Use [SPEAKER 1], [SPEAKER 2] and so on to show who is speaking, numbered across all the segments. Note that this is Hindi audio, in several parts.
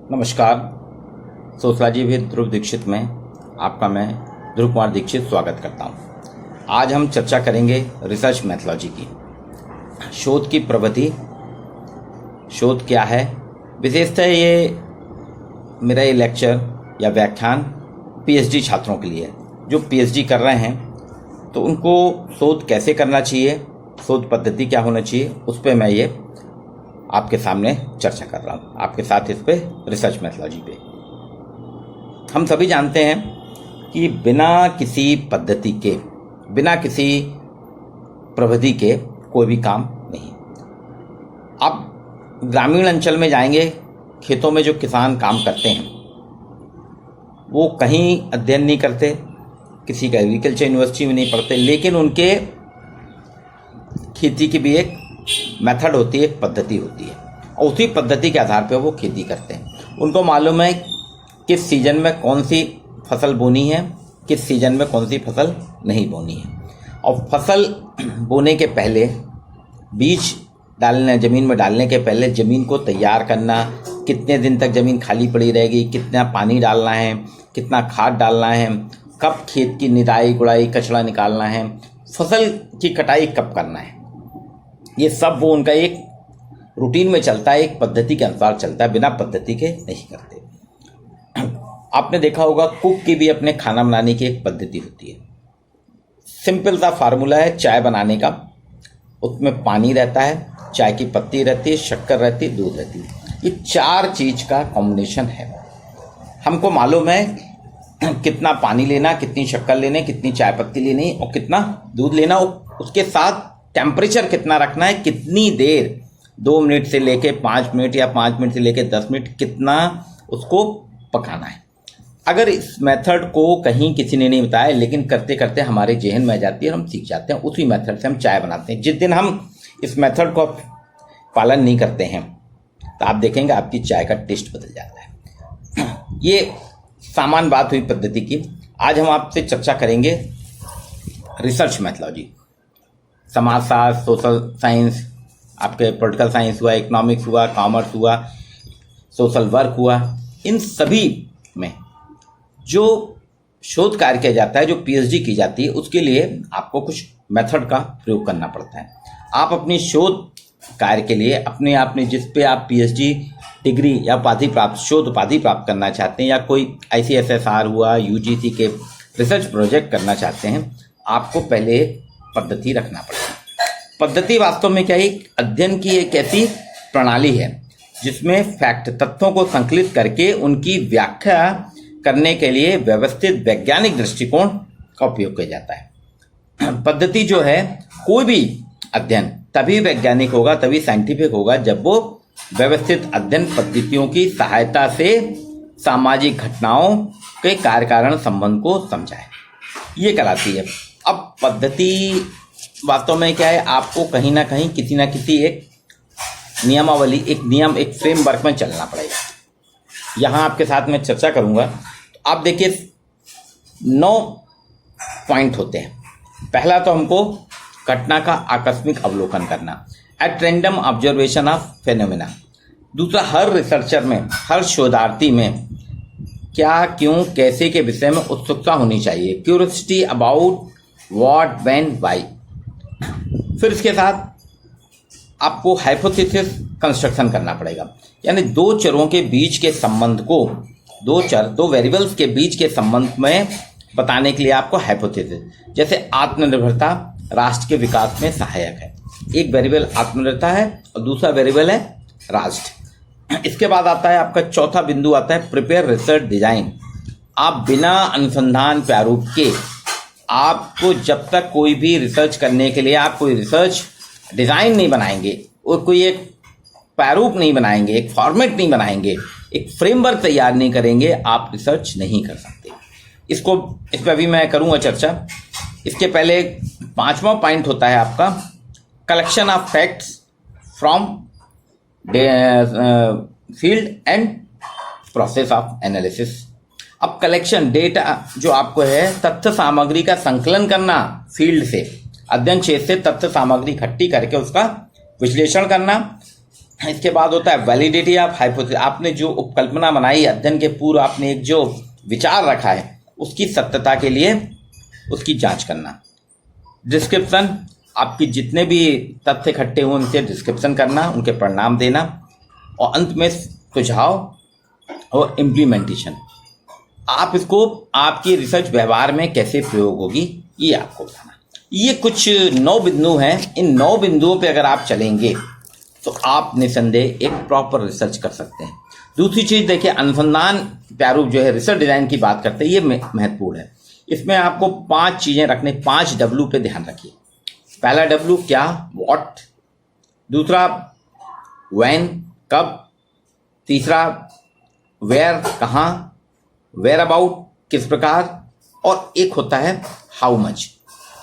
[SPEAKER 1] नमस्कार। सोशलॉजी विद ध्रुव दीक्षित में आपका मैं ध्रुव कुमार दीक्षित स्वागत करता हूं। आज हम चर्चा करेंगे रिसर्च मेथोलॉजी की। शोध की प्रविधि, शोध क्या है। विशेषतः ये मेरा ये लेक्चर या व्याख्यान पीएचडी छात्रों के लिए है। जो पीएचडी कर रहे हैं तो उनको शोध कैसे करना चाहिए, शोध पद्धति क्या होना चाहिए, उस पर मैं ये आपके सामने चर्चा कर रहा हूँ, आपके साथ इस पे रिसर्च मेथोलॉजी पे। हम सभी जानते हैं कि बिना किसी पद्धति के, बिना किसी प्रविधि के कोई भी काम नहीं। आप ग्रामीण अंचल में जाएंगे, खेतों में जो किसान काम करते हैं वो कहीं अध्ययन नहीं करते, किसी का एग्रीकल्चर यूनिवर्सिटी में नहीं पढ़ते, लेकिन उनके खेती की भी एक मेथड होती है, एक पद्धति होती है, और उसी पद्धति के आधार पर वो खेती करते हैं। उनको मालूम है किस सीजन में कौन सी फसल बोनी है, किस सीजन में कौन सी फसल नहीं बोनी है। और फसल बोने के पहले, बीज डालने, ज़मीन में डालने के पहले ज़मीन को तैयार करना, कितने दिन तक ज़मीन खाली पड़ी रहेगी, कितना पानी डालना है, कितना खाद डालना है, कब खेत की निदाई गुड़ाई कचड़ा निकालना है, फसल की कटाई कब करना है, ये सब वो उनका एक रूटीन में चलता है, एक पद्धति के अनुसार चलता है, बिना पद्धति के नहीं करते। आपने देखा होगा कुक की भी अपने खाना बनाने की एक पद्धति होती है। सिंपल सा फार्मूला है चाय बनाने का। उसमें पानी रहता है, चाय की पत्ती रहती है, शक्कर रहती है, दूध रहती है। ये चार चीज़ का कॉम्बिनेशन है। हमको मालूम है कितना पानी लेना, कितनी शक्कर लेने, कितनी चाय पत्ती लेनी और कितना दूध लेना, उसके साथ टेम्परेचर कितना रखना है, कितनी देर, 2 मिनट से लेके 5 मिनट या 5 मिनट से लेके 10 मिनट कितना उसको पकाना है। अगर इस मेथड को कहीं किसी ने नहीं बताया, लेकिन करते करते हमारे जेहन में आ जाती है, हम सीख जाते हैं, उसी मेथड से हम चाय बनाते हैं। जिस दिन हम इस मेथड को पालन नहीं करते हैं तो आप देखेंगे आपकी चाय का टेस्ट बदल जाता है। ये सामान्य बात हुई पद्धति की। आज हम आपसे चर्चा करेंगे रिसर्च मेथोलॉजी। समाजशास्त्र, सोशल साइंस, आपके पॉलिटिकल साइंस हुआ, इकोनॉमिक्स हुआ, कॉमर्स हुआ, सोशल वर्क हुआ, इन सभी में जो शोध कार्य किया जाता है, जो पीएचडी की जाती है, उसके लिए आपको कुछ मेथड का प्रयोग करना पड़ता है। आप अपनी शोध कार्य के लिए अपने आप में, जिस पे आप पीएचडी डिग्री या उपाधि प्राप्त, शोध उपाधि प्राप्त करना चाहते हैं, या कोई ICSSR हुआ, यूजीसी के रिसर्च प्रोजेक्ट करना चाहते हैं, आपको पहले पद्धति रखना पड़ेगा। पद्धति वास्तव में क्या है? अध्ययन की एक ऐसी प्रणाली है जिसमें फैक्ट, तथ्यों को संकलित करके उनकी व्याख्या करने के लिए व्यवस्थित वैज्ञानिक दृष्टिकोण का उपयोग किया जाता है। पद्धति जो है, कोई भी अध्ययन तभी वैज्ञानिक होगा, तभी साइंटिफिक होगा, जब वो व्यवस्थित अध्ययन पद्धतियों की सहायता से सामाजिक घटनाओं के कार्य कारण संबंध को समझाए, ये कहलाती है। अब पद्धति वास्तव में क्या है? आपको कहीं ना कहीं, किसी ना किसी एक नियमावली, एक नियम, एक फ्रेमवर्क में चलना पड़ेगा। यहाँ आपके साथ में चर्चा करूँगा। तो आप देखिए 9 पॉइंट होते हैं। पहला तो हमको घटना का आकस्मिक अवलोकन करना, at random observation of phenomena. दूसरा, हर रिसर्चर में, हर शोधार्थी में क्या, क्यों, कैसे के विषय में उत्सुकता होनी चाहिए, curiosity about what, when, why. फिर इसके साथ आपको हाइपोथेसिस कंस्ट्रक्शन करना पड़ेगा, यानी दो चरों के बीच के संबंध को, दो वेरिएबल्स के बीच के संबंध में बताने के लिए आपको हाइपोथेसिस, जैसे आत्मनिर्भरता राष्ट्र के विकास में सहायक है। एक वेरिएबल आत्मनिर्भरता है और दूसरा वेरिएबल है राष्ट्र। इसके बाद आता है आपका चौथा बिंदु, आता है प्रिपेयर रिसर्च डिजाइन। आप बिना अनुसंधान प्रारूप के, आपको जब तक कोई भी रिसर्च करने के लिए आप कोई रिसर्च डिज़ाइन नहीं बनाएंगे और कोई एक प्रारूप नहीं बनाएंगे, एक फॉर्मेट नहीं बनाएंगे, एक फ्रेमवर्क तैयार नहीं करेंगे, आप रिसर्च नहीं कर सकते। इस पर अभी मैं करूँगा चर्चा। इसके पहले 5वां पॉइंट होता है आपका collection of facts from field and process of analysis. अब कलेक्शन, डेटा जो आपको है, तथ्य सामग्री का संकलन करना, फील्ड से, अध्ययन क्षेत्र से तथ्य सामग्री इकट्ठी करके उसका विश्लेषण करना, इसके बाद होता है वैलिडिटी ऑफ हाइपोथेसिस। आपने जो उपकल्पना बनाई अध्ययन के पूर्व, आपने एक जो विचार रखा है उसकी सत्यता के लिए उसकी जांच करना। डिस्क्रिप्शन, आपकी जितने भी तथ्य इकट्ठे हुए उनसे डिस्क्रिप्शन करना, उनके परिणाम देना, और अंत में सुझाव और इम्प्लीमेंटेशन। आप इसको आपकी रिसर्च व्यवहार में कैसे प्रयोग होगी ये आपको बताना। ये कुछ 9 बिंदु हैं। इन 9 बिंदुओं पे अगर आप चलेंगे तो आप निसंदेह एक प्रॉपर रिसर्च कर सकते हैं। दूसरी चीज देखिए, अनुसंधान प्रारूप जो है रिसर्च डिजाइन की बात करते हैं, ये महत्वपूर्ण है। इसमें आपको 5 चीजें रखने, 5 W पे ध्यान रखिए। पहला W क्या, व्हाट। दूसरा व्हेन, कब। तीसरा वेयर, कहाँ। वेयर अबाउट, किस प्रकार। और एक होता है हाउ मच,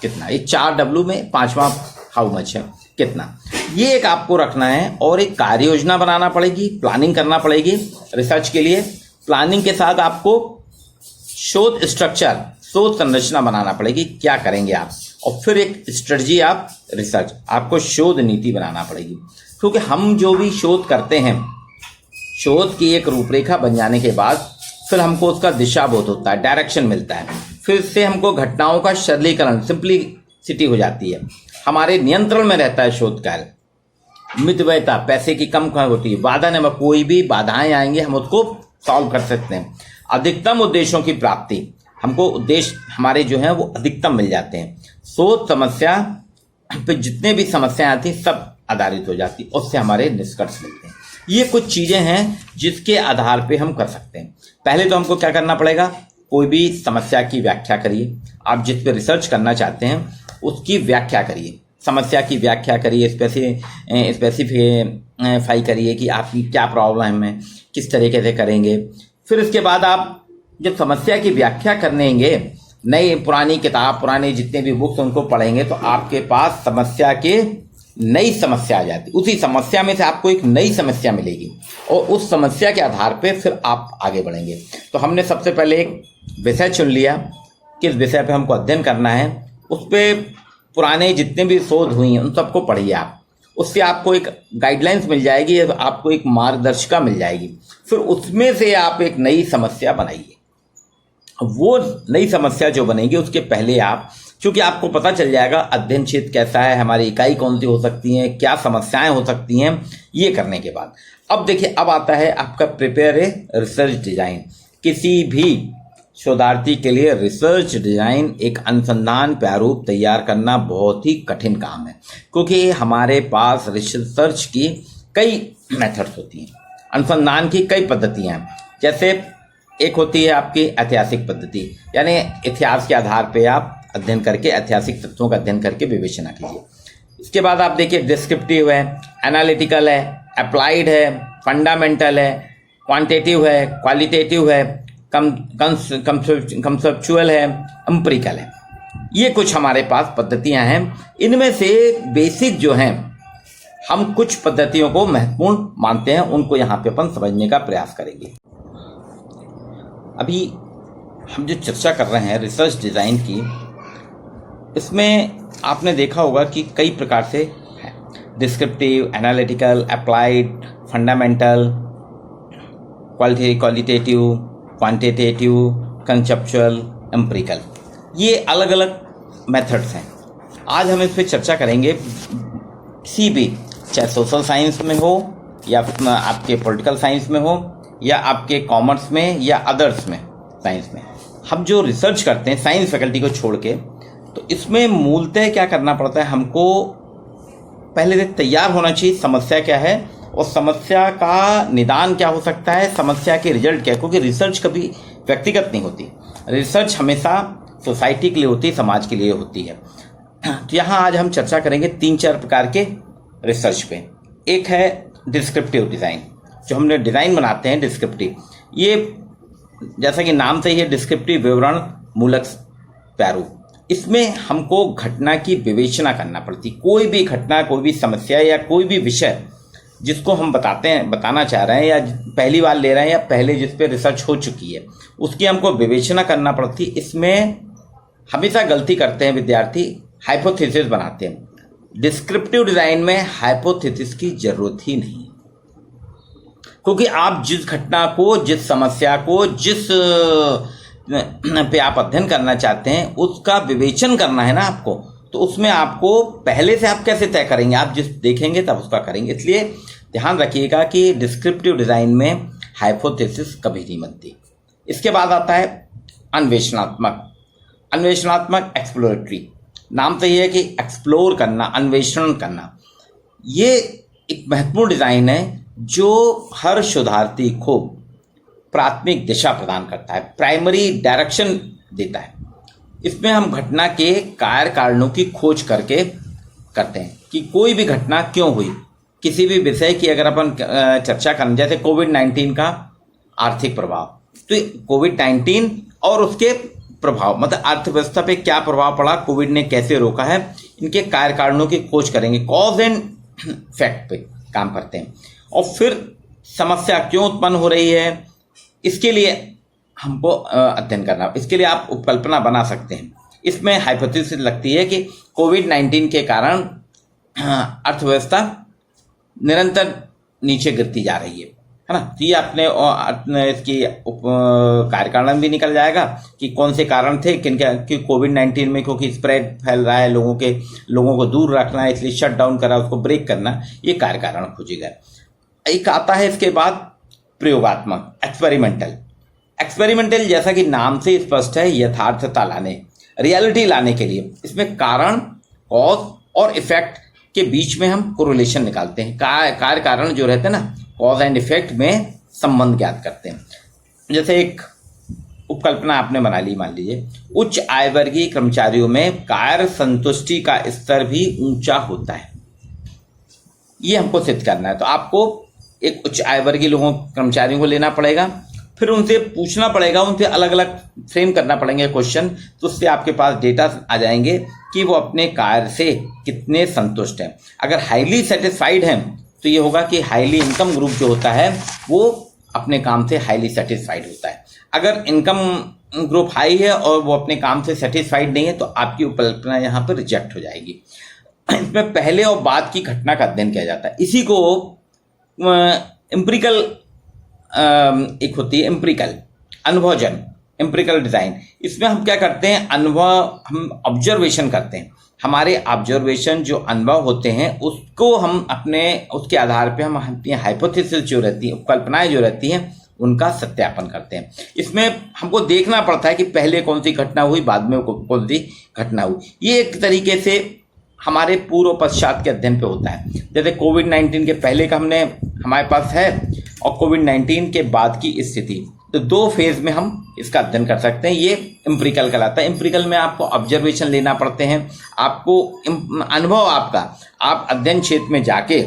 [SPEAKER 1] कितना। ये 4 W में 5वां हाउ मच है, कितना। ये एक आपको रखना है और एक कार्य योजना बनाना पड़ेगी, प्लानिंग करना पड़ेगी रिसर्च के लिए। प्लानिंग के साथ आपको शोध स्ट्रक्चर, शोध संरचना बनाना पड़ेगी, क्या करेंगे आप। और फिर एक स्ट्रेटजी ऑफ रिसर्च, आपको शोध नीति बनाना पड़ेगी। क्योंकि हम जो भी शोध करते हैं, शोध की एक रूपरेखा बन जाने के बाद फिर हमको उसका दिशाबोध होता है, डायरेक्शन मिलता है। फिर से हमको घटनाओं का सरलीकरण, सिंप्लिसिटी हो जाती है, हमारे नियंत्रण में रहता है शोध कार्य। मितव्ययता, पैसे की कम होती है। बाधा न, कोई भी बाधाएं आएंगे हम उसको सॉल्व कर सकते हैं। अधिकतम उद्देश्यों की प्राप्ति, हमको उद्देश्य हमारे जो हैं वो अधिकतम मिल जाते हैं। शोध समस्या पे जितने भी समस्याएं आती सब आधारित हो जाती, उससे हमारे निष्कर्ष मिलते हैं। ये कुछ चीजें हैं जिसके आधार पे हम कर सकते हैं। पहले तो हमको क्या करना पड़ेगा, कोई भी समस्या की व्याख्या करिए। आप जिस पे रिसर्च करना चाहते हैं उसकी व्याख्या करिए, समस्या की व्याख्या करिए, स्पेसिफाई करिए कि आपकी क्या प्रॉब्लम है, किस तरीके से करेंगे। फिर इसके बाद आप जब समस्या की व्याख्या करेंगे, नई पुरानी किताब, पुराने जितने भी बुक्स उनको पढ़ेंगे, तो आपके पास समस्या के नई समस्या आ जाती। उसी समस्या में से आपको एक नई समस्या मिलेगी और उस समस्या के आधार पे फिर आप आगे बढ़ेंगे। तो हमने सबसे पहले एक विषय चुन लिया, किस विषय पे हमको अध्ययन करना है। उस पर पुराने जितने भी शोध हुई हैं उन सबको पढ़िए आप। उससे आपको एक गाइडलाइंस मिल जाएगी, आपको एक मार्गदर्शिका मिल जाएगी। फिर उसमें से आप एक नई समस्या बनाइए। वो नई समस्या जो बनेगी उसके पहले आप, क्योंकि आपको पता चल जाएगा अध्ययन क्षेत्र कैसा है, हमारी इकाई कौन सी हो सकती है, क्या समस्याएं हो सकती हैं, ये करने के बाद अब देखिए, अब आता है आपका प्रिपेयर ए रिसर्च डिजाइन। किसी भी शोधार्थी के लिए रिसर्च डिजाइन, एक अनुसंधान प्रारूप तैयार करना बहुत ही कठिन काम है, क्योंकि हमारे पास रिसर्च की कई मेथड्स होती हैं, अनुसंधान की कई पद्धतियां हैं। जैसे एक होती है आपकी ऐतिहासिक पद्धति, यानी इतिहास के आधार पे आप अध्ययन करके, ऐतिहासिक तत्वों का अध्ययन करके विवेचना कीजिए। इसके बाद आप देखिए डिस्क्रिप्टिव है, एनालिटिकल है, अप्लाइड है, फंडामेंटल है, क्वांटिटेटिव है, क्वालिटेटिव है, कंसेप्चुअल है, एम्पिरिकल है। ये कुछ हमारे पास पद्धतियां हैं। इनमें से बेसिक जो हैं, हम कुछ पद्धतियों को महत्वपूर्ण मानते हैं, उनको यहाँ पे अपन समझने का प्रयास करेंगे। अभी हम जो चर्चा कर रहे हैं रिसर्च डिज़ाइन की, इसमें आपने देखा होगा कि कई प्रकार से है, descriptive, analytical, applied, fundamental, qualitative, quantitative, conceptual, empirical. ये अलग अलग मेथड्स हैं। आज हम इस पर चर्चा करेंगे। किसी भी, चाहे सोशल साइंस में हो या आपके पॉलिटिकल साइंस में हो या आपके कॉमर्स में या अदर्स में साइंस में, हम जो रिसर्च करते हैं साइंस फैकल्टी को छोड़ के, तो इसमें मूलतः क्या करना पड़ता है, हमको पहले से तैयार होना चाहिए समस्या क्या है और समस्या का निदान क्या हो सकता है, समस्या के रिजल्ट क्या है। क्योंकि रिसर्च कभी व्यक्तिगत नहीं होती, रिसर्च हमेशा सोसाइटी के लिए होती है, समाज के लिए होती है। तो यहाँ आज हम चर्चा करेंगे 3-4 प्रकार के रिसर्च पे। एक है डिस्क्रिप्टिव डिज़ाइन, जो हमने डिज़ाइन बनाते हैं डिस्क्रिप्टिव। ये जैसा कि नाम से ही है, डिस्क्रिप्टिव विवरण मूलक प्रारूप। इसमें हमको घटना की विवेचना करना पड़ती। कोई भी घटना, कोई भी समस्या या कोई भी विषय जिसको हम बताना चाह रहे हैं या पहली बार ले रहे हैं या पहले जिस पे रिसर्च हो चुकी है, उसकी हमको विवेचना करना पड़ती। इसमें हमेशा गलती करते हैं विद्यार्थी, हाइपोथेसिस बनाते हैं। डिस्क्रिप्टिव डिज़ाइन में हाइपोथेसिस की जरूरत ही नहीं है। क्योंकि आप जिस घटना को, जिस समस्या को, जिस पे आप अध्ययन करना चाहते हैं उसका विवेचन करना है ना आपको, तो उसमें आपको पहले से आप कैसे तय करेंगे, आप जिस देखेंगे तब उसका करेंगे। इसलिए ध्यान रखिएगा कि डिस्क्रिप्टिव डिजाइन में हाइपोथेसिस कभी नहीं बनती। इसके बाद आता है अन्वेषणात्मक। अन्वेषणात्मक एक्सप्लोरेटरी, नाम तो ये है कि एक्सप्लोर करना, अन्वेषण करना। ये एक महत्वपूर्ण डिजाइन है जो हर शोधार्थी को प्राथमिक दिशा प्रदान करता है, प्राइमरी डायरेक्शन देता है। इसमें हम घटना के कार्य कारणों की खोज करके करते हैं कि कोई भी घटना क्यों हुई। किसी भी विषय की अगर अपन चर्चा करें, जैसे कोविड-19 का आर्थिक प्रभाव, तो कोविड-19 और उसके प्रभाव, मतलब अर्थव्यवस्था पे क्या प्रभाव पड़ा, कोविड ने कैसे रोका है, इनके कार्य कारणों की खोज करेंगे, कॉज एंड इफेक्ट पे काम करते हैं। और फिर समस्या क्यों उत्पन्न हो रही है, इसके लिए हमको अध्ययन करना, इसके लिए आप उपकल्पना बना सकते हैं। इसमें हाइपोथेसिस लगती है कि कोविड-19 के कारण अर्थव्यवस्था निरंतर नीचे गिरती जा रही है ना। तो ये अपने इसकी कार्यकारण भी निकल जाएगा कि कौन से कारण थे, कि कोविड-19 में क्योंकि स्प्रेड फैल रहा है, लोगों को दूर रखना है, इसलिए शट डाउन करा, उसको ब्रेक करना, ये कार्य कारण खोजेगा। एक आता है इसके बाद प्रयोगात्मक, एक्सपेरिमेंटल जैसा कि नाम से स्पष्ट है, यथार्थता लाने, रियलिटी लाने के लिए इसमें कारण, कॉज और इफेक्ट के बीच में हम कोरिलेशन निकालते हैं। कार्य कारण जो रहते हैं ना, कॉज एंड इफेक्ट में संबंध ज्ञात करते हैं। जैसे एक उपकल्पना आपने बना ली, मान लीजिए उच्च आय वर्गीय कर्मचारियों में कार्य संतुष्टि का स्तर भी ऊंचा होता है। ये हमको सिद्ध करना है। तो आपको एक उच्च आय वर्गीय कर्मचारियों को लेना पड़ेगा, फिर उनसे पूछना पड़ेगा, उनसे अलग अलग फ्रेम करना पड़ेंगे क्वेश्चन, तो उससे आपके पास डेटा आ जाएंगे कि वो अपने कार्य से कितने संतुष्ट हैं। अगर हाईली सेटिस्फाइड हैं तो ये होगा कि हाईली इनकम ग्रुप जो होता है वो अपने काम से हाईली सेटिस्फाइड होता है। अगर इनकम ग्रुप हाई है और वो अपने काम से सेटिस्फाइड नहीं है तो आपकी उपकल्पना यहाँ पर रिजेक्ट हो जाएगी। इसमें पहले और बाद की घटना का अध्ययन किया जाता है। इसी को एम्पिरिकल एक होती है एम्पिरिकल अनुभवजन, एम्पिरिकल डिजाइन। इसमें हम क्या करते हैं, अनुभव, हम ऑब्जर्वेशन करते हैं। हमारे ऑब्जर्वेशन जो अनुभव होते हैं उसको हम उसके आधार पे हम अपनी हाइपोथेसिस जो रहती है, कल्पनाएं जो रहती हैं, उनका सत्यापन करते हैं। इसमें हमको देखना पड़ता है कि पहले कौन सी घटना हुई, बाद में कौन सी घटना हुई। ये एक तरीके से हमारे पूर्व पश्चात के अध्ययन पे होता है। जैसे कोविड-19 के पहले का हमारे पास है और कोविड-19 के बाद की स्थिति, तो दो फेज में हम इसका अध्ययन कर सकते हैं। ये एम्पिरिकल कहलाता है। एम्पिरिकल में आपको ऑब्जर्वेशन लेना पड़ते हैं, आपको अनुभव आपका, आप अध्ययन क्षेत्र में जाके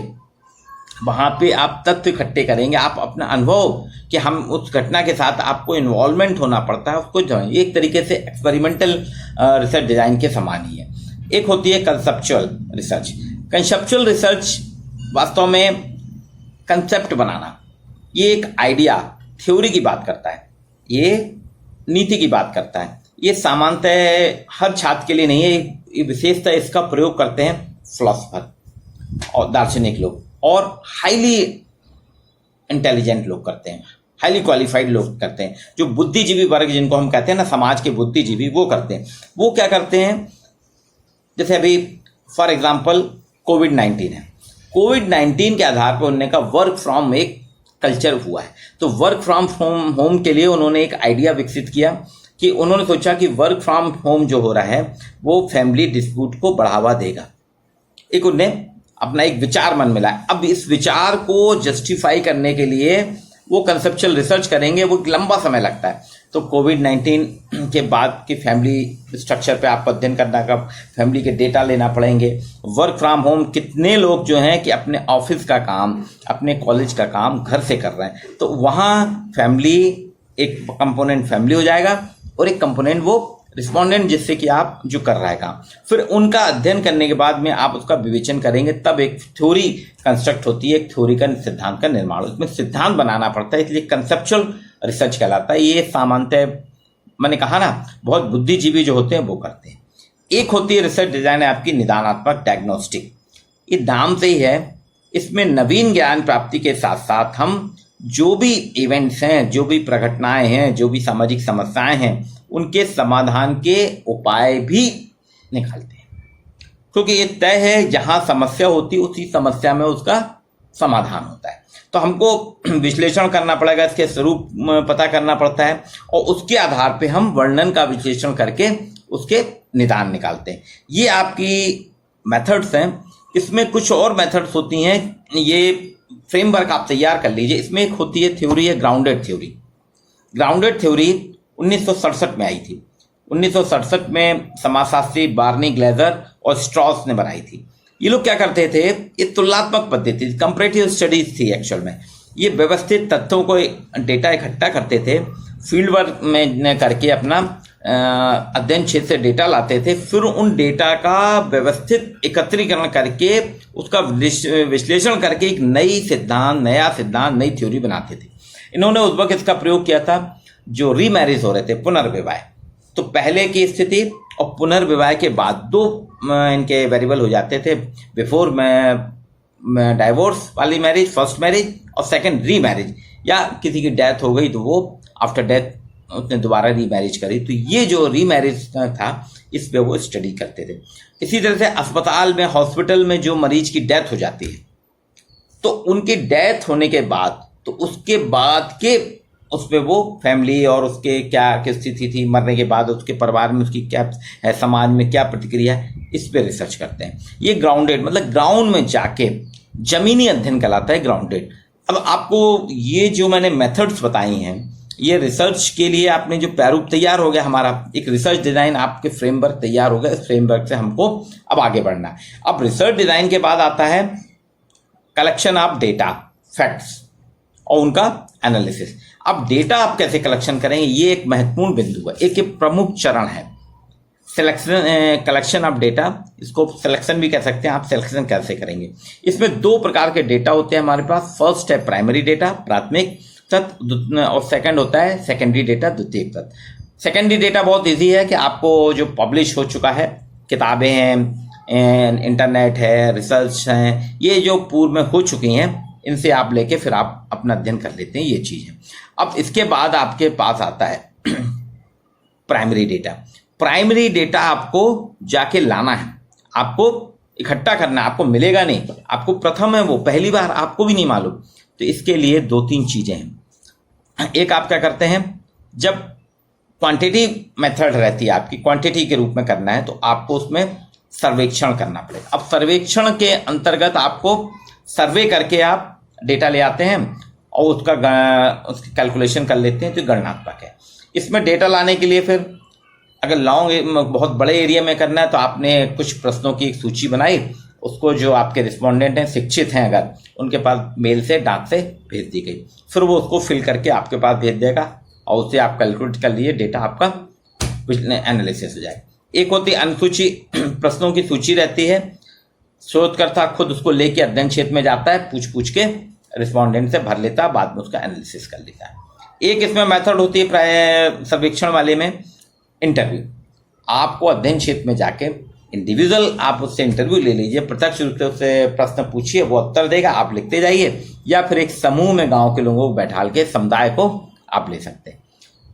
[SPEAKER 1] वहाँ पे आप तथ्य इकट्ठे करेंगे, आप अपना अनुभव कि हम उस घटना के साथ आपको इन्वॉल्वमेंट होना पड़ता है उसको जो है, एक तरीके से एक्सपेरिमेंटल रिसर्च डिजाइन के समान ही है। एक होती है कंसेप्चुअल रिसर्च। कंसेप्चुअल रिसर्च वास्तव में कंसेप्ट बनाना, ये एक आइडिया, थ्योरी की बात करता है, ये नीति की बात करता है। ये सामान्यतः हर छात्र के लिए नहीं है, ये विशेषतः इसका प्रयोग करते हैं फिलोसोफर और दार्शनिक लोग और हाईली इंटेलिजेंट लोग करते हैं, हाईली क्वालिफाइड लोग करते हैं। जो बुद्धिजीवी वर्ग जिनको हम कहते हैं ना, समाज के बुद्धिजीवी, वो करते हैं। वो क्या करते हैं, जैसे अभी फॉर एग्जांपल कोविड-19 है, कोविड-19 के आधार पर उन्होंने का वर्क फ्रॉम एक कल्चर हुआ है। तो वर्क फ्रॉम होम के लिए उन्होंने एक आइडिया विकसित किया कि उन्होंने सोचा कि वर्क फ्रॉम होम जो हो रहा है वो फैमिली डिस्प्यूट को बढ़ावा देगा। एक उन्हें अपना एक विचार मन मिला। अब इस विचार को जस्टिफाई करने के लिए वो कंसेप्चुअल रिसर्च करेंगे, वो लंबा समय लगता है। तो कोविड-19 के बाद की फैमिली स्ट्रक्चर पे आपको अध्ययन करना का, फैमिली के डेटा लेना पड़ेंगे। वर्क फ्रॉम होम कितने लोग जो हैं कि अपने ऑफिस का काम, अपने कॉलेज का काम घर से कर रहे हैं, तो वहाँ फैमिली, एक कंपोनेंट फैमिली हो जाएगा और एक कंपोनेंट वो रिस्पोंडेंट जिससे कि आप जो कर रहा है काम। फिर उनका अध्ययन करने के बाद में आप उसका विवेचन करेंगे, तब एक थ्योरी कंस्ट्रक्ट होती है, एक थ्योरी का सिद्धांत का निर्माण, उसमें सिद्धांत बनाना पड़ता है, इसलिए कंसेप्चुअल रिसर्च कहलाता है। ये सामान्यतः मैंने कहा ना, बहुत बुद्धिजीवी जो होते हैं वो करते हैं। एक होती है रिसर्च डिजाइन है आपकी निदानात्मक डायग्नोस्टिक। ये नाम से ही है, इसमें नवीन ज्ञान प्राप्ति के साथ साथ हम जो भी इवेंट्स हैं, जो भी प्रघटनाएं हैं, जो भी सामाजिक समस्याएं हैं, उनके समाधान के उपाय भी निकालते हैं। क्योंकि ये तय है जहां समस्या होती है उसी समस्या में उसका समाधान होता है। तो हमको विश्लेषण करना पड़ेगा, इसके स्वरूप पता करना पड़ता है और उसके आधार पे हम वर्णन का विश्लेषण करके उसके निदान निकालते हैं। ये आपकी मेथड्स हैं। इसमें कुछ और मेथड्स होती हैं। ये फ्रेमवर्क आप तैयार कर लीजिए। इसमें एक होती है थ्योरी है ग्राउंडेड थ्योरी। ग्राउंडेड थ्योरी 1967 में आई थी। 1967 में समाजशास्त्री बार्नी ग्लेजर और स्ट्रॉस ने बनाई थी। ये लोग क्या करते थे, ये तुलनात्मक पद्धति, कंपैरेटिव स्टडीज थी एक्चुअल में। ये व्यवस्थित तथ्यों को डेटा इकट्ठा करते थे, फील्ड वर्क में करके अपना अध्ययन क्षेत्र से डेटा लाते थे, फिर उन डेटा का व्यवस्थित एकत्रीकरण करके उसका विश्लेषण करके एक नया सिद्धांत, नई थ्योरी बनाते थे। इन्होंने उस वक्त इसका प्रयोग किया था जो रीमैरिज हो रहे थे, पुनर्विवाह। तो पहले की स्थिति और पुनर्विवाह के बाद दो इनके वेरिएबल हो जाते थे। बिफोर में डाइवोर्स वाली मैरिज, फर्स्ट मैरिज, और सेकंड रीमैरिज, या किसी की डेथ हो गई तो वो आफ्टर डेथ उसने दोबारा रीमैरिज करी। तो ये जो रीमैरिज था इस पे वो स्टडी करते थे। इसी तरह से अस्पताल में, हॉस्पिटल में जो मरीज की डेथ हो जाती है तो उनकी डेथ होने के बाद, तो उसके बाद के उस पर वो फैमिली और उसके क्या स्थिति थी, मरने के बाद उसके परिवार में उसकी क्या है, समाज में क्या प्रतिक्रिया है, इस पे रिसर्च करते हैं। ये ग्राउंडेड मतलब ग्राउंड में जाके जमीनी अध्ययन कहलाता है, ग्राउंडेड। अब आपको ये जो मैंने मेथड्स बताई हैं, ये रिसर्च के लिए आपने जो प्रारूप तैयार हो गया, हमारा एक रिसर्च डिजाइन, आपके फ्रेमवर्क तैयार हो गया। इस फ्रेमवर्क से हमको अब आगे बढ़ना है। अब रिसर्च डिजाइन के बाद आता है कलेक्शन ऑफ डेटा, फैक्ट्स और उनका एनालिसिस। अब डेटा आप कैसे कलेक्शन करेंगे, ये एक महत्वपूर्ण बिंदु है, एक प्रमुख चरण है। कलेक्शन ऑफ डेटा, इसको सिलेक्शन भी कह सकते हैं। आप सिलेक्शन कैसे करेंगे, इसमें दो प्रकार के डेटा होते हैं हमारे पास। फर्स्ट है प्राइमरी डेटा, प्राथमिक तत्व, और सेकंड होता है सेकेंडरी डेटा, द्वितीयक तत्व। सेकेंडरी डेटा बहुत इजी है कि आपको जो पब्लिश हो चुका है, किताबें हैं, इंटरनेट है, रिसर्च हैं, ये जो पूर्व में हो चुकी हैं, इनसे आप लेके फिर आप अपना अध्ययन कर लेते हैं, ये चीज़ है। अब इसके बाद आपके पास आता है प्राइमरी डेटा। प्राइमरी डेटा आपको जाके लाना है, आपको इकट्ठा करना है, आपको मिलेगा नहीं, आपको प्रथम है वो, पहली बार आपको भी नहीं मालूम। तो इसके लिए दो तीन चीज़ें हैं। एक आप क्या करते हैं, जब क्वांटिटी मेथड रहती है आपकी, क्वांटिटी के रूप में करना है, तो आपको उसमें सर्वेक्षण करना पड़ेगा। अब सर्वेक्षण के अंतर्गत आपको सर्वे करके आप डेटा ले आते हैं और उसकी कैलकुलेशन कर लेते हैं, तो गणनात्मक है। इसमें डेटा लाने के लिए फिर अगर बहुत बड़े एरिया में करना है तो आपने कुछ प्रश्नों की एक सूची बनाई, उसको जो आपके रिस्पोंडेंट हैं, शिक्षित हैं अगर, उनके पास मेल से, डाक से भेज दी गई। फिर वो उसको फिल करके आपके पास भेज देगा और उससे आप कैलकुलेट कर लिए, डेटा आपका एनालिसिस हो जाए। एक होती है अनुसूची, प्रश्नों की सूची रहती है, शोधकर्ता खुद उसको लेके अध्ययन क्षेत्र में जाता है, पूछ के रिस्पोंडेंट से भर लेता है, बाद में उसका एनालिसिस कर लेता है। एक इसमें मेथड होती है प्राय सर्वेक्षण वाले में इंटरव्यू। आपको अध्ययन क्षेत्र में जाके इंडिविजुअल आप उससे इंटरव्यू ले लीजिए, प्रत्यक्ष रूप से उससे प्रश्न पूछिए, वो उत्तर देगा, आप लिखते जाइए, या फिर एक समूह में गांव के लोगों को बैठाल के समुदाय को आप ले सकते हैं।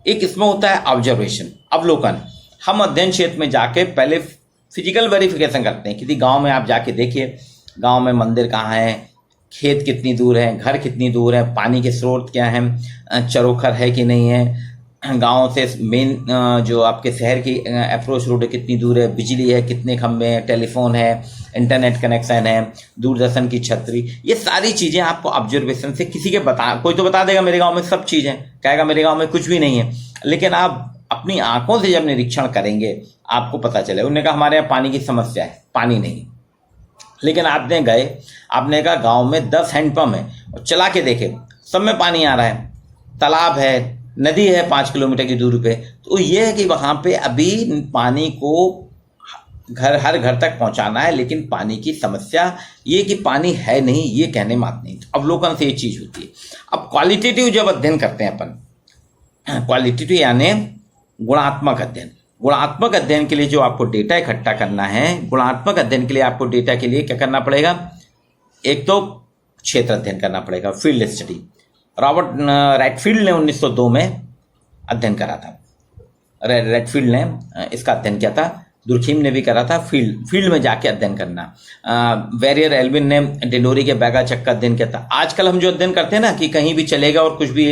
[SPEAKER 1] एक इसमें होता है ऑब्जर्वेशन, अवलोकन। हम अध्ययन क्षेत्र में जाके पहले फिजिकल वेरिफिकेशन करते हैं। किसी गांव में आप जाके देखिए, गांव में मंदिर कहाँ है, खेत कितनी दूर है, घर कितनी दूर है, पानी के स्रोत क्या हैं, चरोखर है कि नहीं है, गांव से मेन जो आपके शहर की अप्रोच रोड है कितनी दूर है, बिजली है, कितने खंभे हैं, टेलीफोन है, इंटरनेट कनेक्शन है, दूरदर्शन की छतरी, ये सारी चीज़ें आपको ऑब्जर्वेशन से किसी के कोई तो बता देगा मेरे गांव में सब चीज़ है, कहेगा मेरे गांव में कुछ भी नहीं है, लेकिन आप अपनी आंखों से जब निरीक्षण करेंगे आपको पता चले। उन्होंने कहा हमारे यहाँ पानी की समस्या है, पानी नहीं, लेकिन आपने गए, आपने कहा गांव में 10 हैंडपम्प है और चला के देखे सब में पानी आ रहा है, तालाब है, नदी है 5 किलोमीटर की दूरी पे। तो ये है कि वहाँ पे अभी पानी को हर घर तक पहुँचाना है, लेकिन पानी की समस्या ये कि पानी है नहीं, ये कहने मात्र नहीं। तो अवलोकन से ये चीज़ होती है। अब क्वालिटेटिव जब अध्ययन करते हैं अपन, क्वालिटेटिव यानी गुणात्मक अध्ययन। गुणात्मक अध्ययन के लिए जो आपको डेटा इकट्ठा करना है, गुणात्मक अध्ययन के लिए आपको डेटा के लिए क्या करना पड़ेगा, एक तो क्षेत्र अध्ययन करना पड़ेगा, फील्ड स्टडी, रॉबर्ट रेडफील्ड ने 1902 में अध्ययन करा था। रेडफील्ड ने इसका अध्ययन किया था, दुर्खीम ने भी करा था। फील्ड में जाके अध्ययन करना। वेरियर एल्विन ने डिंडोरी के बैगा चक का अध्ययन किया था। आजकल हम जो अध्ययन करते हैं ना कि कहीं भी चलेगा और कुछ भी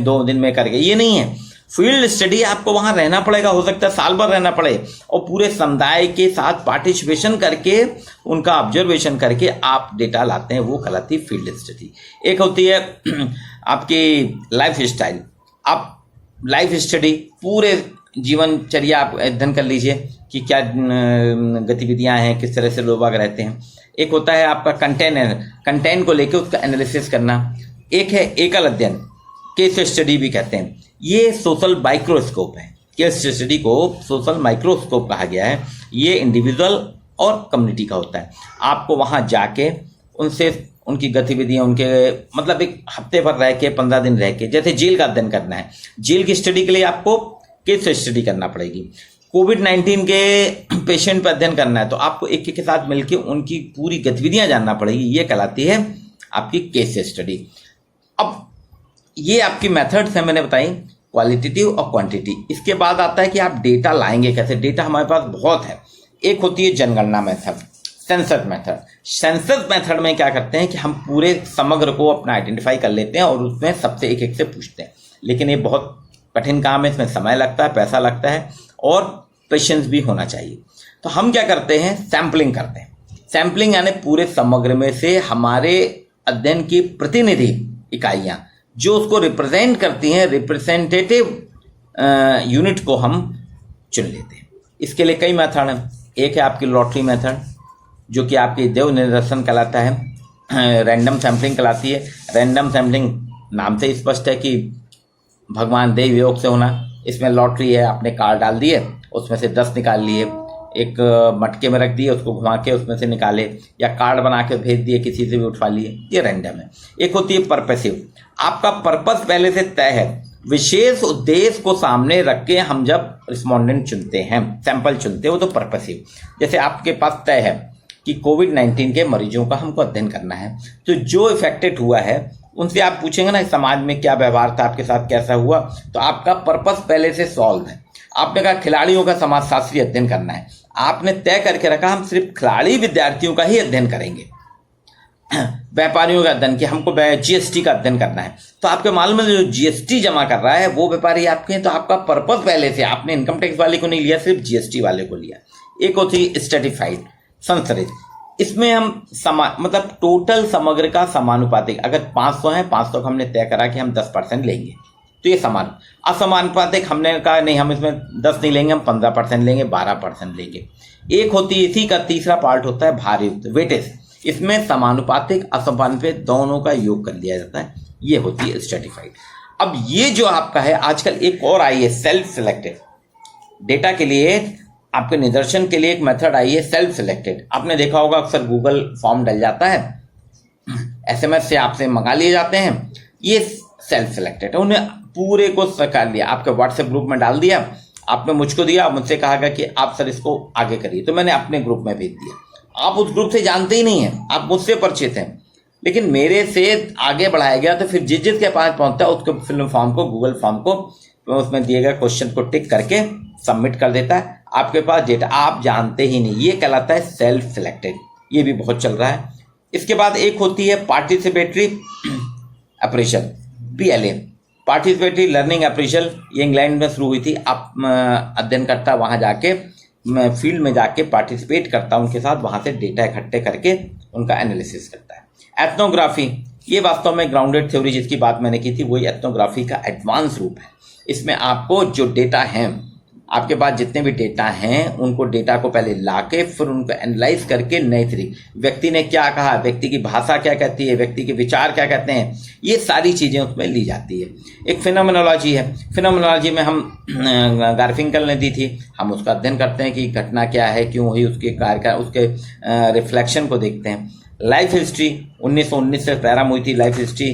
[SPEAKER 1] 2 दिन में करके, ये नहीं है। फील्ड स्टडी आपको वहां रहना पड़ेगा, हो सकता है साल भर रहना पड़े, और पूरे समुदाय के साथ पार्टिसिपेशन करके, उनका ऑब्जर्वेशन करके आप डेटा लाते हैं, वो कहलाती है फील्ड स्टडी। एक होती है आपकी लाइफ स्टाइल। आप लाइफ स्टडी पूरे जीवनचर्या आप अध्ययन कर लीजिए कि क्या गतिविधियां हैं, किस तरह से लोग रहते हैं। एक होता है आपका कंटेंट को लेकर उसका एनालिसिस करना। एक है एकल अध्ययन, केस स्टडी भी कहते हैं। ये सोशल माइक्रोस्कोप है। केस स्टडी को सोशल माइक्रोस्कोप कहा गया है। ये इंडिविजुअल और कम्युनिटी का होता है। आपको वहां जाके उनसे उनकी गतिविधियां, उनके मतलब एक हफ्ते भर रह के, 15 दिन रह के, जैसे जेल का अध्ययन करना है, जेल की स्टडी के लिए आपको केस स्टडी करना पड़ेगी। कोविड-19 के पेशेंट पर अध्ययन करना है तो आपको एक के साथ मिलकर उनकी पूरी गतिविधियां जानना पड़ेगी। ये कहलाती है आपकी केस स्टडी। अब ये आपकी मेथड्स हैं, मैंने बताई, क्वालिटेटिव और क्वांटिटी। इसके बाद आता है कि आप डेटा लाएंगे कैसे। डेटा हमारे पास बहुत है। एक होती है जनगणना method, census method. Census method में क्या करते हैं कि हम पूरे समग्र को अपना आइडेंटिफाई कर लेते हैं और उसमें सबसे एक से पूछते हैं। लेकिन ये बहुत कठिन काम है, इसमें समय लगता है, पैसा लगता है और पेशेंस भी होना चाहिए। तो हम क्या करते हैं, सैंपलिंग करते हैं। सैंपलिंग यानी पूरे समग्र में से हमारे अध्ययन की प्रतिनिधि इकाइयां जो उसको रिप्रेजेंट करती हैं, रिप्रेजेंटेटिव यूनिट को हम चुन लेते हैं। इसके लिए कई मेथड हैं। एक है आपकी लॉटरी मेथड, जो कि आपकी देव निदर्शन कहलाता है। रैंडम सैम्पलिंग कहलाती है। रैंडम सैम्पलिंग नाम से स्पष्ट है कि भगवान देव योग से होना। इसमें लॉटरी है, आपने कार्ड डाल दिए, उसमें से 10 निकाल लिए, एक मटके में रख दिए, उसको घुमा के उसमें से निकाले, या कार्ड बना के भेज दिए, किसी से भी उठवा लिए। ये रैंडम है। एक होती है पर्पसिव। आपका पर्पस पहले से तय है। विशेष उद्देश्य को सामने रख के हम जब रिस्पॉन्डेंट चुनते हैं, सैंपल चुनते हो, तो पर्पसिव। जैसे आपके पास तय है कि कोविड-19 के मरीजों का हमको अध्ययन करना है, तो जो इफेक्टेड हुआ है उनसे आप पूछेंगे ना समाज में क्या व्यवहार था, आपके साथ कैसा हुआ, तो आपका पर्पस पहले से सॉल्व है। आपने कहा खिलाड़ियों का समाजशास्त्री अध्ययन करना है, आपने तय करके रखा हम सिर्फ खिलाड़ी विद्यार्थियों का ही अध्ययन करेंगे। व्यापारियों का अध्ययन किया, हमको जीएसटी का अध्ययन करना है, तो आपके मालूम है जो जीएसटी जमा कर रहा है वो व्यापारी आपके हैं, तो आपका पर्पस पहले से, आपने इनकम टैक्स वाले को नहीं लिया, सिर्फ जीएसटी वाले को लिया। एक होती है स्ट्रेटिफाइड, संरचित। इसमें हम मतलब टोटल समग्र का समानुपातिक, अगर 500 है, 500 का हमने तय करा कि हम 10% लेंगे, तो ये समान। असमानुपातिक हमने कहा नहीं, हम इसमें 10 नहीं लेंगे, हम 15% लेंगे, 12% लेंगे। एक होती है, इसी का तीसरा पार्ट होता है भारयुक्त, वेटेज। इसमें समानुपातिक असमानुपातिक दोनों का योग कर लिया जाता है। ये होती है स्ट्रेटिफाइड। अब ये जो आपका है, आजकल एक और आई है सेल्फ सिलेक्टेड। डेटा के लिए, आपके निदर्शन के लिए एक मेथड आई है सेल्फ सिलेक्टेड। आपने देखा होगा अक्सर गूगल फॉर्म डल जाता है, एसएमएस से आपसे मंगा लिए जाते हैं, ये सेल्फ सिलेक्टेड है। उन्हें पूरे को कर लिया, आपके व्हाट्सएप ग्रुप में डाल दिया, आपने मुझको दिया, मुझसे कहा कि आप सर इसको आगे करिए, तो मैंने अपने ग्रुप में भेज दिया। आप उस ग्रुप से जानते ही नहीं हैं, आप मुझसे परिचित हैं, लेकिन मेरे से आगे बढ़ाया गया, तो फिर जिस के पास पहुंचता है उसको फिल्म फॉर्म को, गूगल फॉर्म को, उसमें दिए गए क्वेश्चन को टिक करके सबमिट कर देता है। आपके पास डेटा आप जानते ही नहीं, ये कहलाता है सेल्फ सिलेक्टेड। ये भी बहुत चल रहा है। इसके बाद एक होती है participatory appraisal, PLA, participatory learning appraisal. ये इंग्लैंड में शुरू हुई थी। आप अध्ययन करता, वहां जाके फील्ड में जाके पार्टिसिपेट करता उनके साथ, वहां से डेटा इकट्ठे करके उनका एनालिसिस करता है। एथनोग्राफी, ये वास्तव में ग्राउंडेड थ्योरी जिसकी बात मैंने की थी, वही एथनोग्राफी का एडवांस रूप है। इसमें आपको जो डेटा हैं, आपके पास जितने भी डेटा हैं, उनको डेटा को पहले लाके फिर उनको एनालाइज करके नए तरीके, व्यक्ति ने क्या कहा, व्यक्ति की भाषा क्या कहती है, व्यक्ति के विचार क्या कहते हैं, ये सारी चीजें उसमें ली जाती है। एक फिनोमेनोलॉजी है। फिनोमेनोलॉजी में हम गार्फिंकल ने दी थी, हम उसका अध्ययन करते हैं कि घटना क्या है, क्यों हुई, उसके कार्य, उसके रिफ्लेक्शन को देखते हैं। लाइफ हिस्ट्री 1919 से प्रारंभ हुई थी लाइफ हिस्ट्री।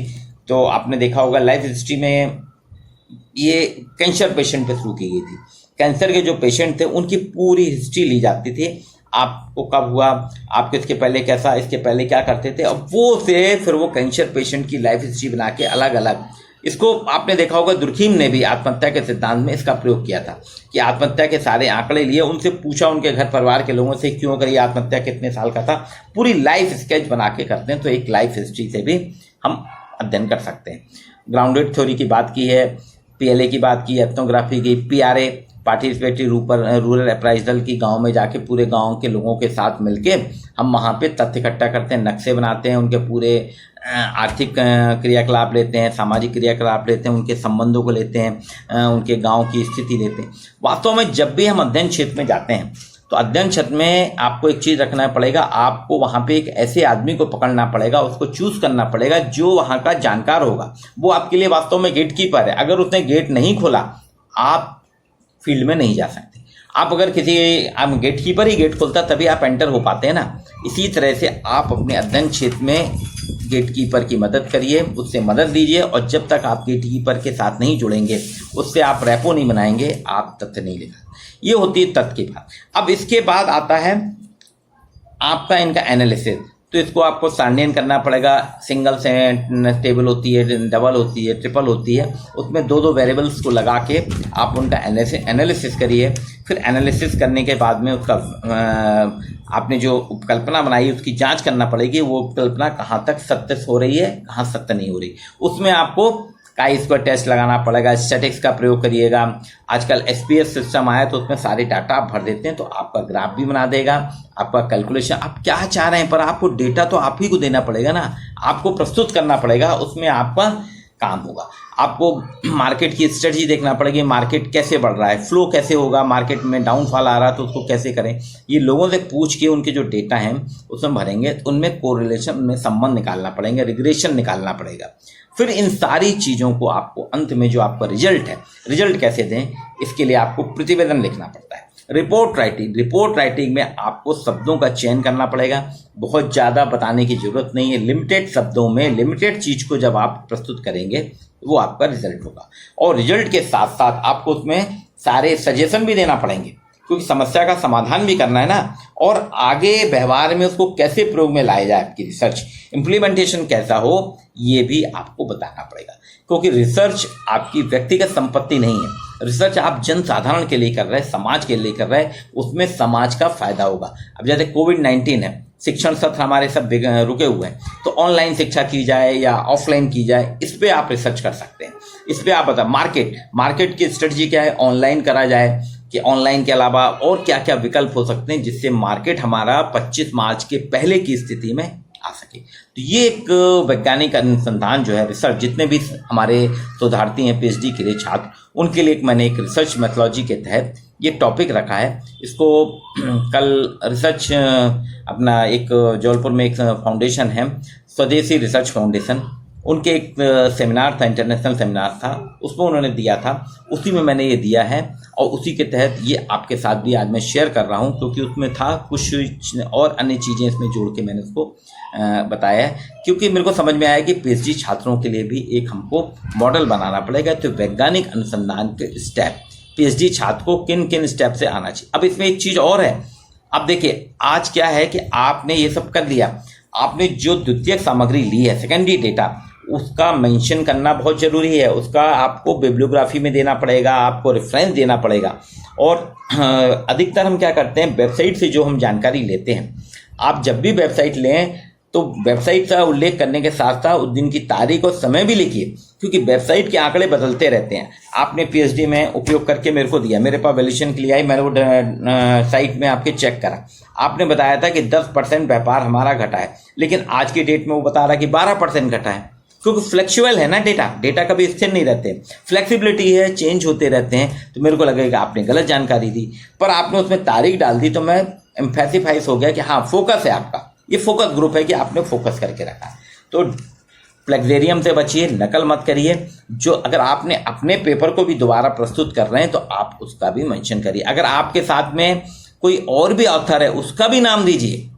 [SPEAKER 1] तो आपने देखा होगा लाइफ हिस्ट्री में ये कैंसर पेशेंट पे शुरू की गई थी। कैंसर के जो पेशेंट थे उनकी पूरी हिस्ट्री ली जाती थी। आपको कब हुआ, आपके इसके पहले कैसा, इसके पहले क्या करते थे, अब वो से फिर वो कैंसर पेशेंट की लाइफ हिस्ट्री बना के अलग अलग, इसको आपने देखा होगा दुर्खीम ने भी आत्महत्या के सिद्धांत में इसका प्रयोग किया था कि आत्महत्या के सारे आंकड़े लिए, उनसे पूछा उनके घर परिवार के लोगों से क्यों करी आत्महत्या, कितने साल का था, पूरी लाइफ स्केच बना के करते हैं। तो एक लाइफ हिस्ट्री से भी हम अध्ययन कर सकते हैं। ग्राउंडेड थ्योरी की बात की है, पीएलए की बात की, एथनोग्राफी की, पीआरए पार्टिसिपेटरी रूरल अप्राइजल की, गांव में जाके पूरे गांव के लोगों के साथ मिलके हम वहां पे तथ्य इकट्ठा करते हैं, नक्शे बनाते हैं, उनके पूरे आर्थिक क्रियाकलाप लेते हैं, सामाजिक क्रियाकलाप लेते हैं, उनके संबंधों को लेते हैं, उनके गांव की स्थिति लेते हैं। वास्तव में जब भी हम अध्ययन क्षेत्र में जाते हैं तो अध्ययन क्षेत्र में आपको एक चीज़ रखना पड़ेगा, आपको वहाँ पे एक ऐसे आदमी को पकड़ना पड़ेगा, उसको चूज करना पड़ेगा जो वहाँ का जानकार होगा। वो आपके लिए वास्तव में गेट कीपर है। अगर उसने गेट नहीं खोला आप फील्ड में नहीं जा सकते। आप अगर आप गेट कीपर ही गेट खोलता तभी आप एंटर हो पाते हैं ना। इसी तरह से आप अपने अध्ययन क्षेत्र में गेट कीपर की मदद करिए, उससे मदद लीजिए, और जब तक आप गेट कीपर के साथ नहीं जुड़ेंगे, उससे आप रैपो नहीं बनाएंगे, आप तथ्य नहीं लिखा। ये होती है तथ्य की बात। अब इसके बाद आता है आपका इनका एनालिसिस। तो इसको आपको सारणीयन करना पड़ेगा। सिंगल से टेबल होती है, डबल होती है, ट्रिपल होती है, उसमें दो दो वेरिएबल्स को लगा के आप उनका एनालिसिस करिए। फिर एनालिसिस करने के बाद में उसका आपने जो उपकल्पना बनाई उसकी जांच करना पड़ेगी, वो उपकल्पना कहाँ तक सत्य हो रही है, कहाँ सत्य नहीं हो रही। उसमें आपको काई स्क्वायर टेस्ट लगाना पड़ेगा, स्टैटिक्स का प्रयोग करिएगा। आजकल एसपीएस सिस्टम आया तो उसमें सारे डाटा आप भर देते हैं, तो आपका ग्राफ भी बना देगा, आपका कैलकुलेशन आप क्या चाह रहे हैं, पर आपको डेटा तो आप ही को देना पड़ेगा ना, आपको प्रस्तुत करना पड़ेगा, उसमें आपका काम होगा। आपको मार्केट की स्ट्रेटजी देखना पड़ेगी, मार्केट कैसे बढ़ रहा है, फ्लो कैसे होगा, मार्केट में डाउनफॉल आ रहा है तो उसको कैसे करें। ये लोगों से पूछ के उनके जो डेटा हैं उसमें भरेंगे, तो उनमें कोरिलेशन, उनमें संबंध निकालना पड़ेगा, रिग्रेशन निकालना पड़ेगा। फिर इन सारी चीज़ों को आपको अंत में जो आपका रिजल्ट है, रिजल्ट कैसे दें, इसके लिए आपको प्रतिवेदन लिखना पड़ता है। रिपोर्ट राइटिंग में आपको शब्दों का चयन करना पड़ेगा। बहुत ज़्यादा बताने की जरूरत नहीं है, लिमिटेड शब्दों में लिमिटेड चीज़ को जब आप प्रस्तुत करेंगे वो आपका रिजल्ट होगा। और रिजल्ट के साथ साथ आपको उसमें सारे सजेशन भी देना पड़ेंगे, क्योंकि समस्या का समाधान भी करना है ना, और आगे व्यवहार में उसको कैसे प्रयोग में लाया जाए, आपकी रिसर्च इम्प्लीमेंटेशन कैसा हो, ये भी आपको बताना पड़ेगा। क्योंकि रिसर्च आपकी व्यक्तिगत संपत्ति नहीं है, रिसर्च आप जन साधारण के लिए कर रहे हैं, समाज के लिए कर रहे हैं, उसमें समाज का फायदा होगा। अब जैसे कोविड-19 है, शिक्षण सत्र हमारे सब रुके हुए हैं, तो ऑनलाइन शिक्षा की जाए या ऑफलाइन की जाए, इस पे आप रिसर्च कर सकते हैं। इस पे आप बता मार्केट की स्ट्रेटजी क्या है, ऑनलाइन करा जाए कि ऑनलाइन के अलावा और क्या क्या विकल्प हो सकते हैं जिससे मार्केट हमारा 25 मार्च के पहले की स्थिति में आ सके। तो ये एक वैज्ञानिक अनुसंधान जो है, रिसर्च, जितने भी हमारे शोधार्थी हैं, पीएचडी के लिए छात्र, उनके लिए मैंने एक रिसर्च मेथोलॉजी के तहत ये टॉपिक रखा है। इसको कल रिसर्च अपना एक जबलपुर में एक फाउंडेशन है, स्वदेशी रिसर्च फाउंडेशन, उनके एक सेमिनार था, इंटरनेशनल सेमिनार था, उसमें उन्होंने दिया था, उसी में मैंने ये दिया है और उसी के तहत ये आपके साथ भी आज मैं शेयर कर रहा हूँ, क्योंकि उसमें था कुछ और अन्य चीज़ें इसमें जोड़ के मैंने उसको बताया है, क्योंकि मेरे को समझ में आया कि पीएचडी छात्रों के लिए भी एक हमको मॉडल बनाना पड़ेगा। तो वैज्ञानिक अनुसंधान के स्टेप पीएचडी छात्र को किन किन स्टेप से आना चाहिए। अब इसमें एक चीज़ और है, अब देखिए आज क्या है कि आपने ये सब कर लिया, आपने जो द्वितीयक सामग्री ली है, सेकेंडरी डेटा, उसका मेंशन करना बहुत ज़रूरी है, उसका आपको बिब्लियोग्राफी में देना पड़ेगा, आपको रेफरेंस देना पड़ेगा। और अधिकतर हम क्या करते हैं, वेबसाइट से जो हम जानकारी लेते हैं, आप जब भी वेबसाइट लें तो वेबसाइट का उल्लेख करने के साथ साथ उस दिन की तारीख और समय भी लिखिए, क्योंकि वेबसाइट के आंकड़े बदलते रहते हैं। आपने पीएचडी में उपयोग करके मेरे को दिया, मेरे पास वैल्यूएशन के लिए आई, मैंने वो साइट में आपके चेक करा, आपने बताया था कि 10% व्यापार हमारा घटा है, लेकिन आज की डेट में वो बता रहा है कि 12% घटा है, क्योंकि फ्लेक्चुअल है ना, डेटा कभी स्थिर नहीं रहते, फ्लेक्सिबिलिटी है, चेंज होते रहते हैं। तो मेरे को लगेगा आपने गलत जानकारी दी, पर आपने उसमें तारीख डाल दी, तो मैं एम्फेसिफाइज हो गया कि हाँ फोकस है आपका, ये फोकस ग्रुप है कि आपने फोकस करके रखा। तो प्लेगेरियम से बचिए, नकल मत करिए। जो अगर आपने अपने पेपर को भी दोबारा प्रस्तुत कर रहे हैं तो आप उसका भी मेंशन करिए। अगर आपके साथ में कोई और भी ऑथर है उसका भी नाम दीजिए।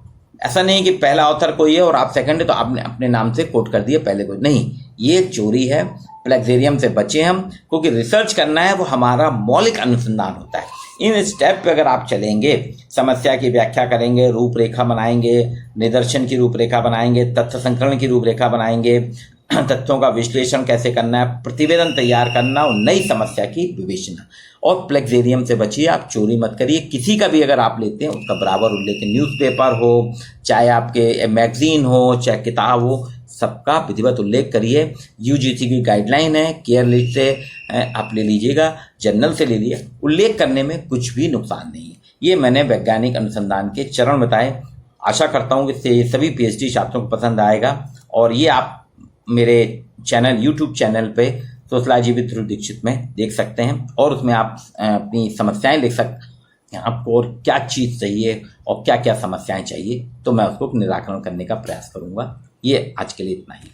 [SPEAKER 1] ऐसा नहीं कि पहला ऑथर कोई है और आप सेकंड है तो आपने अपने नाम से कोट कर दिए पहले कोई, नहीं, ये चोरी है। प्लेगेरियम से बचे हम, क्योंकि रिसर्च करना है वो हमारा मौलिक अनुसंधान होता है। इन स्टेप पे अगर आप चलेंगे, समस्या की व्याख्या करेंगे, रूपरेखा बनाएंगे, निदर्शन की रूपरेखा बनाएंगे, तथ्य संकलन की रूपरेखा बनाएंगे, तथ्यों का विश्लेषण कैसे करना है, प्रतिवेदन तैयार करना और नई समस्या की विवेचना। और प्लेगेरिज्म से बचिए, आप चोरी मत करिए। किसी का भी अगर आप लेते हैं उसका बराबर उल्लेख, न्यूज़पेपर हो, चाहे आपके मैगजीन हो, चाहे किताब हो, सबका विधिवत उल्लेख करिए। यूजीसी की गाइडलाइन है, केयर लिस्ट से आप ले लीजिएगा, जर्नल से ले लीजिए, उल्लेख करने में कुछ भी नुकसान नहीं है। ये मैंने वैज्ञानिक अनुसंधान के चरण बताए। आशा करता हूँ कि इससे सभी पीएचडी छात्रों को पसंद आएगा। और ये आप मेरे चैनल, यूट्यूब चैनल पे सोशलॉजी विद ध्रुव दीक्षित में देख सकते हैं, और उसमें आप अपनी समस्याएं लिख सकते हैं, आपको और क्या चीज़ चाहिए और क्या क्या समस्याएं चाहिए, तो मैं उसको निराकरण करने का प्रयास करूंगा। ये आज के लिए इतना ही।